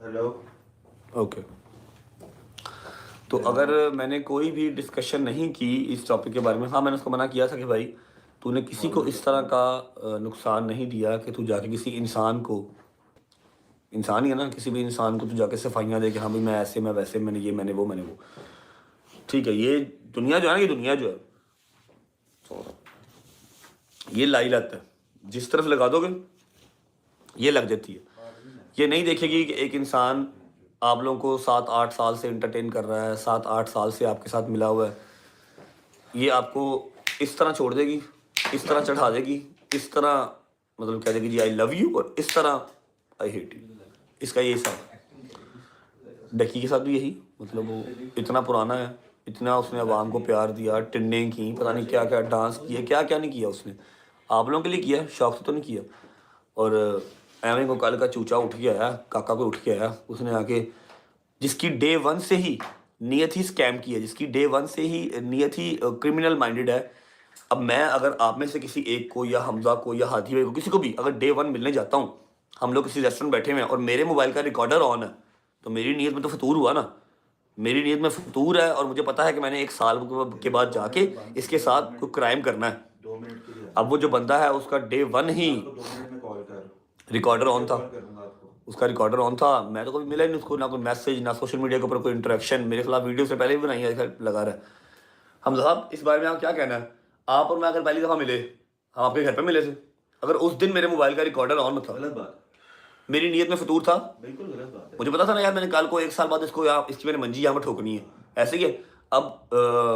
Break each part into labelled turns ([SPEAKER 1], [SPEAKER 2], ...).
[SPEAKER 1] Hello.
[SPEAKER 2] Okay. तो अगर मैंने कोई भी डिस्कशन नहीं की इस टॉपिक के बारे में, हाँ मैंने उसको मना किया था कि भाई तूने किसी को इस तरह का नुकसान नहीं दिया कि तू जाके किसी इंसान को, इंसान ही है ना, किसी भी इंसान को तू जाके सफाइयाँ दे कि हाँ भाई मैं ऐसे मैं वैसे मैंने ये मैंने वो। ठीक है, ये दुनिया जो है ना, ये दुनिया जो है ये लाई लत है, जिस तरफ लगा दोगे ये लग जाती है। ये नहीं देखेगी कि एक इंसान आप लोगों को 7-8 साल से एंटरटेन कर रहा है, 7-8 साल से आपके साथ मिला हुआ है, ये आपको इस तरह छोड़ देगी, इस तरह चढ़ा देगी, इस तरह मतलब कह देगी जी आई लव यू, और इस तरह आई हेट यू। इसका ये हिसाब है। डकी के साथ भी यही, मतलब वो इतना पुराना है, इतना उसने आवाम को प्यार दिया, टिन्ने की पता नहीं क्या क्या डांस किए, क्या क्या नहीं किया उसने, आप लोगों के लिए किया, शौक से तो नहीं किया। और एवं को कल का चूचा उठ के आया, काका को उठ के आया, उसने आके जिसकी डे वन से ही नीयत ही स्कैम की है, जिसकी डे वन से ही नीयत ही क्रिमिनल माइंडेड है। अब मैं अगर आप में से किसी एक को या हमजा को या हाथी भाई को किसी को भी अगर डे वन मिलने जाता हूँ, हम लोग किसी रेस्टोरेंट बैठे हुए हैं और मेरे मोबाइल का रिकॉर्डर ऑन है, तो मेरी नीयत में तो फतूर हुआ ना, मेरी नीयत में फतूर है, और मुझे पता है कि मैंने 1 साल के बाद जाके इसके साथ कोई क्राइम करना है।
[SPEAKER 1] 2 मिनट के लिए
[SPEAKER 2] अब वो जो बंदा है उसका डे वन ही
[SPEAKER 1] 2 मिनट में कॉल कर,
[SPEAKER 2] रिकॉर्डर ऑन था,
[SPEAKER 1] कॉल करूंगा आपको।
[SPEAKER 2] उसका रिकॉर्डर ऑन था। मैं तो कभी मिला ही नहीं उसको, ना कोई मैसेज, ना सोशल मीडिया के ऊपर कोई इंटरेक्शन, मेरे खिलाफ वीडियो से पहले भी बनाई है, लगा रहा है। हम साहब इस बारे में आप क्या कहना है? आप और मैं अगर पहली दफ़ा मिले, हम आपके घर पे मिले थे, अगर उस दिन मेरे मोबाइल का रिकॉर्डर ऑन था,
[SPEAKER 1] गलत बात,
[SPEAKER 2] मेरी नीयत में फतूर था,
[SPEAKER 1] बिल्कुल गलत बात है।
[SPEAKER 2] मुझे पता था ना यार मैंने कल को 1 साल बाद इसको यहाँ इसकी मैंने मंजी यहाँ पर ठोकनी है, ऐसे ही है। अब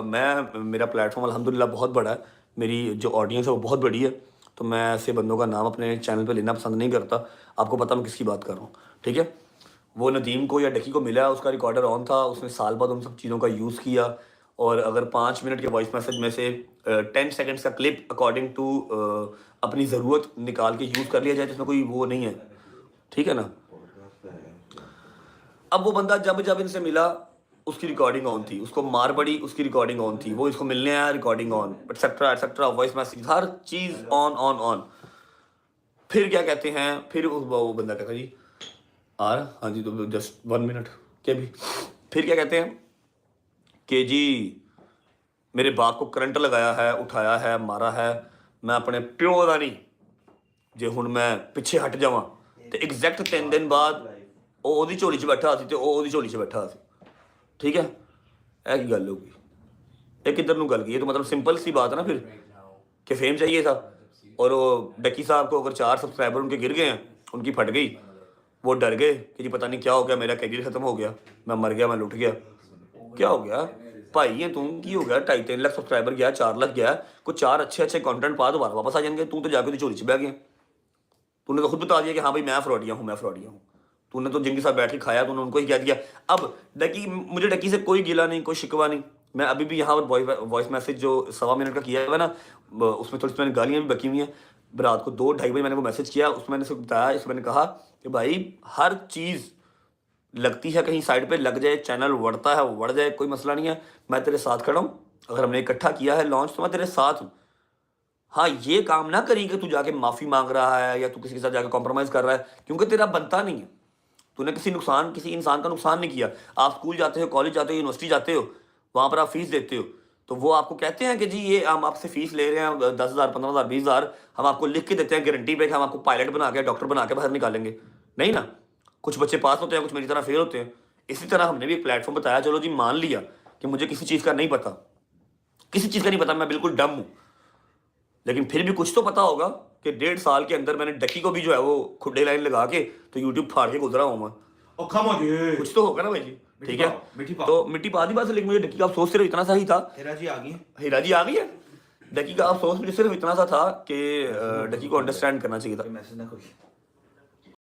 [SPEAKER 2] मैं, मेरा प्लेटफॉर्म अल्हम्दुलिल्लाह बहुत बड़ा है, मेरी जो ऑडियंस है वो बहुत बड़ी है, तो मैं ऐसे बंदों का नाम अपने चैनल पे लेना पसंद नहीं करता। आपको पता मैं किसकी बात कर रहा हूँ, ठीक है। वो नदीम को या डकी को मिला, उसका रिकॉर्डर ऑन था, उसने साल बाद उन सब चीज़ों का यूज़ किया, और अगर 5 मिनट के वॉइस मैसेज में से 10 सेकेंड्स का क्लिप अकॉर्डिंग टू अपनी ज़रूरत निकाल के यूज़ कर लिया जाए, जिसमें कोई वो नहीं है, ठीक है ना। अब वो बंदा जब जब इनसे मिला उसकी रिकॉर्डिंग ऑन थी, उसको मार पड़ी उसकी रिकॉर्डिंग ऑन थी, वो इसको मिलने आया recording on, etcetera etcetera, voice message her cheese on on on. फिर क्या कहते हैं, फिर वो बंदा कहता जी आ रहा, हाँ जी तो जस्ट 1 मिनट के भी। फिर क्या कहते हैं कि जी मेरे बाप को करंट लगाया है, उठाया है, मारा है, मैं अपने प्यो का नहीं, जे हुण मैं पिछे हट जावां तो एग्जैक्ट 3 दिन बाद ਉਹ ਉਹਦੀ ਝੋਲੀ 'ਚ ਬੈਠਾ ਸੀ ਤੇ ਉਹ ਉਹਦੀ ਝੋਲੀ 'ਚ ਬੈਠਾ ਸੀ, ठीक है। ਇਹ ਕੀ ਗੱਲ होगी, ये किधर ਨੂੰ गल गई, ये तो मतलब सिंपल सी बात है ना फिर, कि फेम चाहिए था। और वो डक्की साहब को अगर 4 सब्सक्राइबर उनके गिर गए हैं, उनकी फट गई, वो डर गए कि जी पता नहीं क्या हो गया, मेरा कैरियर खत्म हो गया, मैं मर गया, मैं लुट गया। क्या हो गया भाई, ये तू की हो गया, 2.5-3 लाख सब्सक्राइबर गया, 4 लाख गया, कुछ 4 अच्छे अच्छे कंटेंट पा दोबारा वापस आ जाएंगे, तू तो जाके झोली 'ਚ बह गया। तूने तो खुद बता दिया कि हाँ भाई मैं फ्रॉडिया हूँ, मैं फ्रॉडिया हूँ, तूने तो जिनके साथ बैठ के खाया तूने उनको ही कह दिया। अब डकी, मुझे डकी से कोई गिला नहीं, कोई शिकवा नहीं, मैं अभी भी यहाँ पर वॉइस मैसेज जो 1.25 मिनट का किया है ना, उसमें थोड़ी सी मैंने गालियाँ भी बकी हुई हैं। रात को 2-2:30 बजे मैंने वो मैसेज किया, उसमें मैंने उसको बताया, इसमें मैंने कहा कि भाई हर चीज़ लगती है कहीं साइड पे लग जाए, चैनल बढ़ता है बढ़ जाए, कोई मसला नहीं है, मैं तेरे साथ खड़ा हूँ, अगर हमने इकट्ठा किया है लॉन्च तो मैं तेरे साथ हूँ। हाँ ये काम ना करी कि तू जाके माफ़ी मांग रहा है या तू किसी के साथ जाके कॉम्प्रोमाइज़ कर रहा है, क्योंकि तेरा बनता नहीं है, तूने किसी इंसान का नुकसान नहीं किया। आप स्कूल जाते हो, कॉलेज जाते हो, यूनिवर्सिटी जाते हो, वहाँ पर आप फीस देते हो, तो वो आपको कहते हैं कि जी ये हम आपसे फीस ले रहे हैं 10,000 15,000 20,000, हम आपको लिख के देते हैं गारंटी पे कि हम आपको पायलट बना के डॉक्टर बना के बाहर निकालेंगे, नहीं ना। कुछ बच्चे पास होते हैं, कुछ मेरी तरह फेल होते हैं। इसी तरह हमने भी एक प्लेटफॉर्म बताया, चलो जी मान लिया कि मुझे किसी चीज़ का नहीं पता, किसी चीज़ का नहीं पता, मैं बिल्कुल डम हूँ, लेकिन फिर भी कुछ तो पता होगा कि 1.5 साल के अंदर मैंने डकी को भी जो है वो खुडे लाइन लगा के तो यूट्यूब फाड़ के गुजरा हूँ मैं, कुछ तो होगा ना भाई जी, ठीक है। तो मिट्टी पा दी बात है, लेकिन मुझे डकी का अफसोस सिर्फ इतना सा ही था।
[SPEAKER 1] हीरा जी आ गई,
[SPEAKER 2] हीरा जी आ गई है। डकी का अफसोस मुझे सिर्फ इतना सा था कि डकी को अंडरस्टैंड करना चाहिए था।
[SPEAKER 1] मैसेज ना कोई